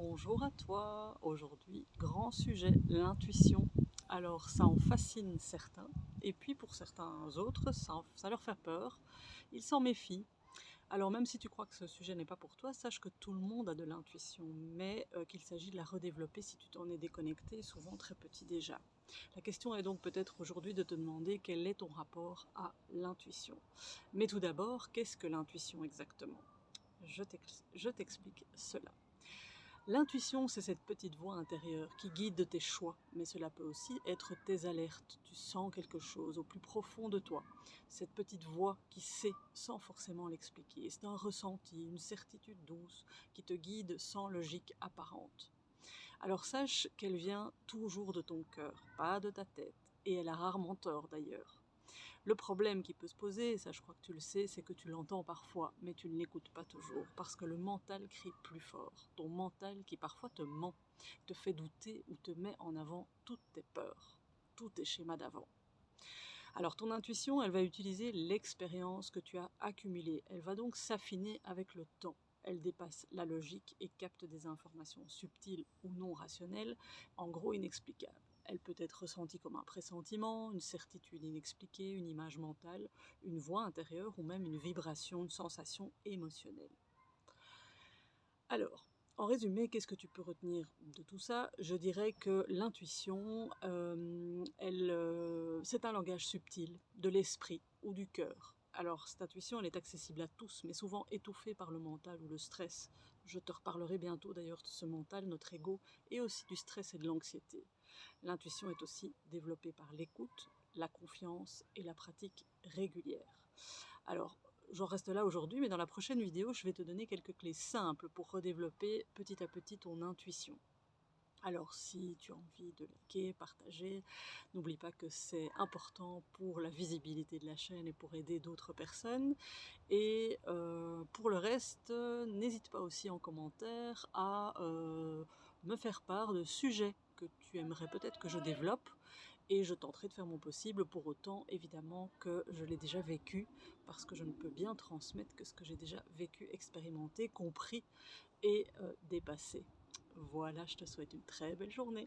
Bonjour à toi. Aujourd'hui, grand sujet, l'intuition. Alors ça en fascine certains, et puis pour certains autres, ça leur fait peur. Ils s'en méfient. Alors même si tu crois que ce sujet n'est pas pour toi, sache que tout le monde a de l'intuition, mais qu'il s'agit de la redévelopper si tu t'en es déconnecté, souvent très petit déjà. La question est donc peut-être aujourd'hui de te demander quel est ton rapport à l'intuition. Mais tout d'abord, qu'est-ce que l'intuition exactement? Je t'explique cela. L'intuition, c'est cette petite voix intérieure qui guide tes choix, mais cela peut aussi être tes alertes. Tu sens quelque chose au plus profond de toi. Cette petite voix qui sait sans forcément l'expliquer. C'est un ressenti, une certitude douce qui te guide sans logique apparente. Alors sache qu'elle vient toujours de ton cœur, pas de ta tête, et elle a rarement tort d'ailleurs. Le problème qui peut se poser, ça je crois que tu le sais, c'est que tu l'entends parfois, mais tu ne l'écoutes pas toujours, parce que le mental crie plus fort. Ton mental qui parfois te ment, te fait douter ou te met en avant toutes tes peurs, tous tes schémas d'avant. Alors ton intuition, elle va utiliser l'expérience que tu as accumulée. Elle va donc s'affiner avec le temps. Elle dépasse la logique et capte des informations subtiles ou non rationnelles, en gros inexplicables. Elle peut être ressentie comme un pressentiment, une certitude inexpliquée, une image mentale, une voix intérieure ou même une vibration, une sensation émotionnelle. Alors, en résumé, qu'est-ce que tu peux retenir de tout ça? Je dirais que l'intuition, c'est un langage subtil de l'esprit ou du cœur. Alors, cette intuition, elle est accessible à tous, mais souvent étouffée par le mental ou le stress. Je te reparlerai bientôt d'ailleurs de ce mental, notre ego, et aussi du stress et de l'anxiété. L'intuition est aussi développée par l'écoute, la confiance et la pratique régulière. Alors, j'en reste là aujourd'hui, mais dans la prochaine vidéo, je vais te donner quelques clés simples pour redévelopper petit à petit ton intuition. Alors, si tu as envie de liker, partager, n'oublie pas que c'est important pour la visibilité de la chaîne et pour aider d'autres personnes. Et pour le reste, n'hésite pas aussi en commentaire à me faire part de sujets que tu aimerais peut-être que je développe, et je tenterai de faire mon possible, pour autant évidemment que je l'ai déjà vécu, parce que je ne peux bien transmettre que ce que j'ai déjà vécu, expérimenté, compris et dépassé. Voilà, je te souhaite une très belle journée.